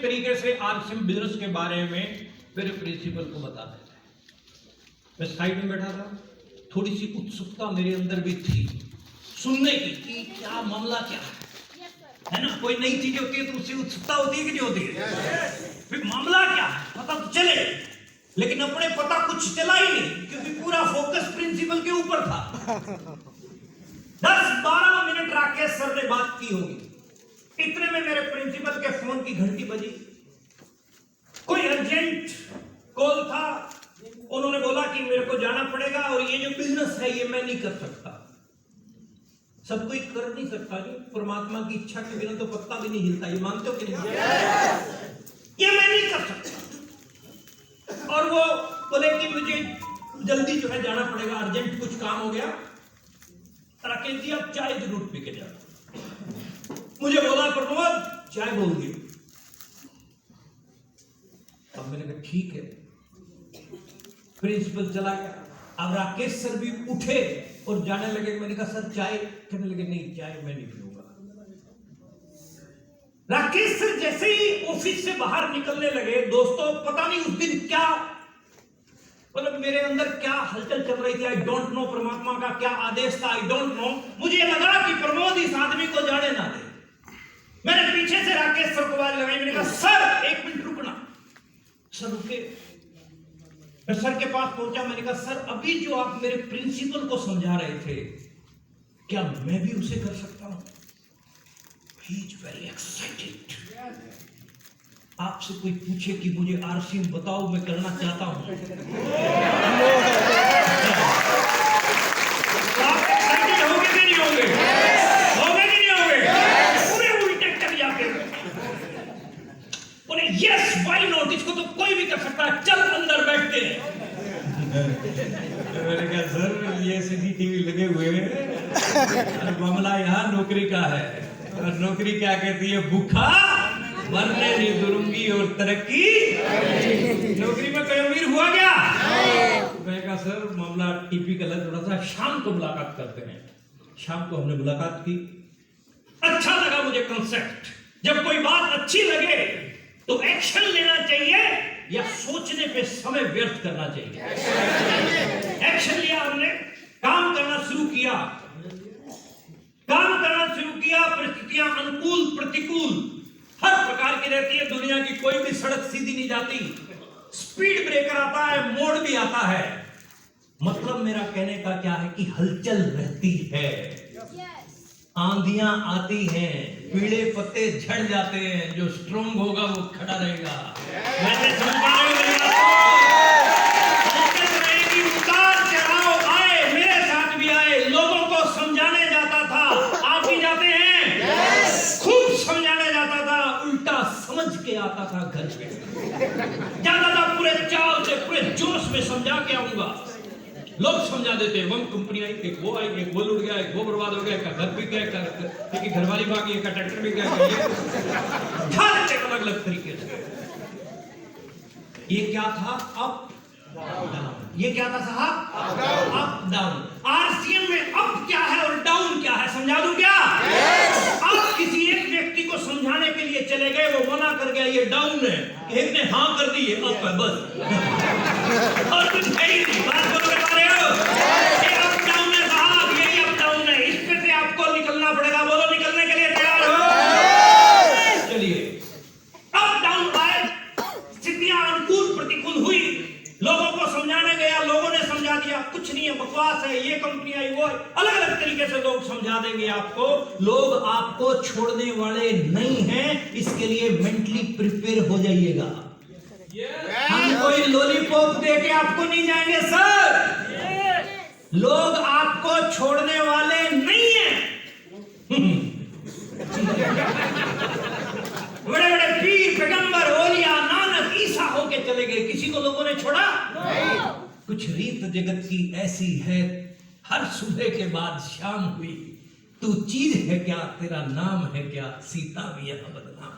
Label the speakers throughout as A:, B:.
A: तरीके से RCM business के बारे में मेरे प्रिंसिपल को बताते थे। मैं साइड में बैठा था, थोड़ी सी उत्सुकता मेरे अंदर भी थी सुनने की कि क्या मामला क्या है ना। कोई नई चीज होती है तो उससे उत्सुकता होती है कि नहीं होती है? फिर मामला क्या है पता तो चले, लेकिन अपने पता कुछ चला ही नहीं क्योंकि पूरा फोकस प्रिंसिपल के ऊपर था। 10-12 मिनट राकेश सर ने बात की होगी, इतने में मेरे प्रिंसिपल के फोन की घंटी बजी। कोई अर्जेंट कॉल था, उन्होंने बोला कि मेरे को जाना पड़ेगा और ये जो बिजनेस है ये मैं नहीं कर सकता। सब कोई कर नहीं सकता, जो परमात्मा की इच्छा के बिना तो पत्ता भी नहीं हिलता, ये मानते हो कि नहीं? ये मैं नहीं कर सकता। और वो बोले कि मुझे जल्दी जो है जाना पड़ेगा, अर्जेंट कुछ काम हो गया। राकेश जी आप चाय जरूर पी के जाओ। मुझे बोला प्रमोद चाय बोल दी। अब मैंने कहा ठीक है। प्रिंसिपल चला गया। अब राकेश सर भी उठे और जाने लगे। मैंने कहा सर चाय, कहने लगे नहीं चाय मैं नहीं पीऊंगा। राकेश सर जैसे ही ऑफिस से बाहर निकलने लगे, दोस्तों पता नहीं उस दिन क्या मतलब मेरे अंदर क्या हलचल चल रही थी। आई डोंट नो परमात्मा का क्या आदेश था, आई डोंट नो। मुझे लगा कि प्रमोद इस आदमी को जाने ना दे। मैंने पीछे से राकेश सर को आवाज लगाई, मैंने कहा सर 1 मिनट रुकना। सर रुके। मैं सर के पास पहुंचा, मैंने कहा सर अभी जो आप मेरे प्रिंसिपल को समझा रहे थे क्या मैं भी उसे कर सकता हूं? He is very excited. आपसे कोई पूछे कि मुझे आरसीएम बताओ, मैं करना चाहता हूं। आप एक्साइटेड होगे कि नहीं होगे? होगे कि नहीं होगे? पूरे उल्टे कर जाते हैं। बोले यस व्हाई नॉट, इसको तो कोई भी कर सकता है, चल अंदर बैठते हैं। मैंने कहा सर ये सीसीटीवी लगे हुए हैं, मामला यहाँ नौकरी का है और नौकरी क्या कहती है, भूखा मरने नहीं दूंगी और तरक्की। नौकरी में कोई अमीर हुआ क्या? मैं कहा सर मामला टिपिकल है, थोड़ा सा शाम को मुलाकात करते हैं। शाम को हमने मुलाकात की। अच्छा लगा मुझे कंसेप्ट। जब कोई बात अच्छी लगे तो एक्शन लेना चाहिए या सोचने पे समय व्यर्थ करना चाहिए? एक्शन लिया हमने, काम करना शुरू किया। परिस्थितियां अनुकूल प्रतिकूल हर प्रकार की रहती है। दुनिया की कोई भी सड़क सीधी नहीं जाती, स्पीड ब्रेकर आता है, मोड़ भी आता है। मतलब मेरा कहने का क्या है कि हलचल रहती है, आंधियां आती हैं, पीले पत्ते झड़ जाते हैं, जो स्ट्रॉन्ग होगा वो खड़ा रहेगा। वैसे समझ पा रहे हो मेरी बात? उतार चढ़ाव आए, मेरे साथ भी आए, लोगों को समझाने जाता था। आप भी जाते हैं? खूब समझाने जाता था, उल्टा समझ के आता था घर पे। जाता था पूरे चाव से, पूरे जोश में समझा के आऊंगा। लोग समझा देते हैं, 1 कंपनी आई, एक वो आई, एक वो लुट गया, एक वो बर्बाद हो गया, एक घर भी गया, एक घरवाली भागी, एक ट्रैक्टर भी गया, अलग अलग तरीके से। ये क्या था? Up down. ये क्या था साहब? Up down. आरसीएम में अप क्या है और डाउन क्या है समझा दूं क्या? अब किसी एक व्यक्ति को समझाने के लिए चले गए, वो मना कर गया ये डाउन है, एक ने हाँ कर दी ये अप है, बस। और कुछ है ही नहीं। बात बोल रहे हो? ये अप डाउन है साहब, यही अप डाउन है, इसमें से आपको निकलना पड़ेगा। बोलो निकलने के लिए तैयार हो? चलिए, अप डाउन आए, स्थितियां अनुकूल प्रतिकूल हुई, लोगों को समझाने गया, लोगों ने समझा दिया कुछ नहीं है, बकवास है, ये कंपनी आई, वो अलग अलग तरीके से लोग समझा देंगे आपको। लोग आपको छोड़ने वाले नहीं हैं, इसके लिए मेंटली प्रिपेयर हो जाइएगा। हम कोई लॉलीपॉप दे के आपको नहीं जाएंगे सर। लोग आपको छोड़ने वाले नहीं हैं। बड़े बड़े पीर पैगंबर औलिया नानक ईसा होके चले गए, किसी को लोगों ने छोड़ा नहीं। कुछ रीत जगत की ऐसी है, हर सुबह के बाद शाम हुई, तू चीज है क्या, तेरा नाम है क्या, सीता भी यहां बदनाम।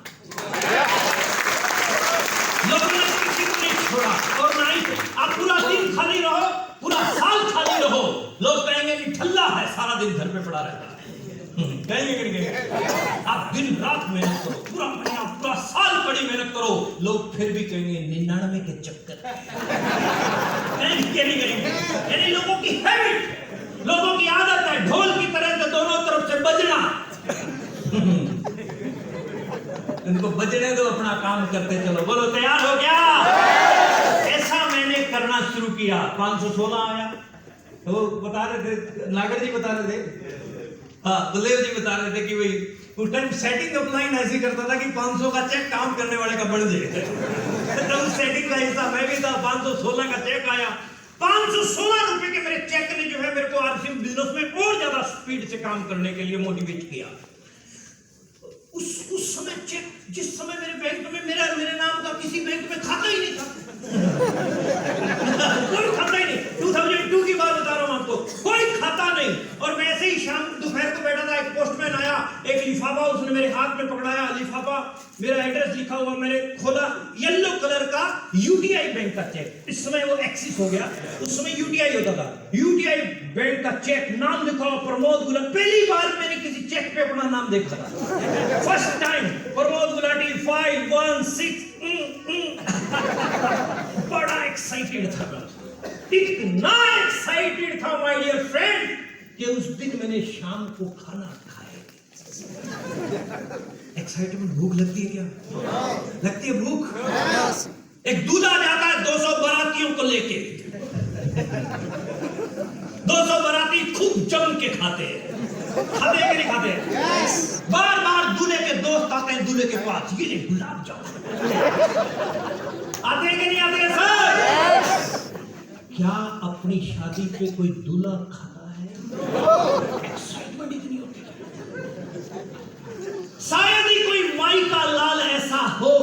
A: लोगों ने किसी को नहीं छोड़ा और ना ही आप पूरा दिन खाली रहो, पूरा साल खाली रहो, लोग कहेंगे कि ठल्ला है, सारा दिन घर पे पड़ा रहता है। कहेंगे आप दिन रात मेहनत करो, पूरा महीना पूरा साल कड़ी मेहनत करो, लोग फिर भी कहेंगे 99 के चक्कर। नहीं करेंगे। यानी लोगों की हैबिट, लोगों की आदत है ढोल की तरह से दोनों तरफ से बजना। इनको बजने दो, अपना काम करते चलो। बोलो तैयार हो क्या? ऐसा मैंने करना शुरू किया। 516 आया तो बता रहे थे, नागर जी बता रहे थे, हाँ बलदेव जी बता रहे थे कि भाई उस टाइम सेटिंग ऑफ लाइन ऐसी करता था कि 500 का चेक काम करने वाले का बढ़ जाए। तो उस सेटिंग का हिस्सा मैं भी था। 516 का चेक आया। 516 रुपए के मेरे चेक ने जो है मेरे को आरसीएम बिजनेस में और ज्यादा स्पीड से काम करने के लिए मोटिवेट किया। उस समय चेक, जिस समय मेरे बैंक में मेरे नाम का किसी बैंक में खाता ही नहीं था। कोई खाता ही नहीं। 2002 की बात बता रहा हूं आपको, कोई खाता नहीं। और मैं ऐसे ही शाम दोपहर को बैठा था, एक पोस्टमैन आया, एक लिफाफा उसने मेरे हाथ में पकड़ाया, लिफाफा मेरा एड्रेस लिखा हुआ, मैंने खोला, येलो कलर का यूटीआई बैंक का चेक। इस समय वो एक्सिस हो गया, उस समय यूटीआई होता था। यूटीआई बैंक का चेक, नाम लिखा हुआ प्रमोद गुलाटी। पहली बार मैंने किसी चेक पे अपना नाम देखा था, फर्स्ट टाइम। प्रमोद गुलाटी 516। बड़ा एक्साइटेड था मैं, इतना एक्साइटेड था माय डियर फ्रेंड कि उस दिन मैंने शाम को खाना खाया। एक्साइटमेंट, भूख लगती है क्या? लगती है भूख। एक दूल्हा जाता है 200 बारातियों को लेके, 200 बाराती खूब जम के खाते हैं, खाते हैं कि नहीं खाते? बार बार दूल्हे के दोस्त आते हैं दूल्हे के पास, ये ले गुलाब जामुन, आते हैं कि नहीं आते हैं सर? क्या अपनी शादी पे कोई दूल्हा खाता है? एक्साइटमेंट इतनी होती है। शायद ही कोई माई का लाल ऐसा हो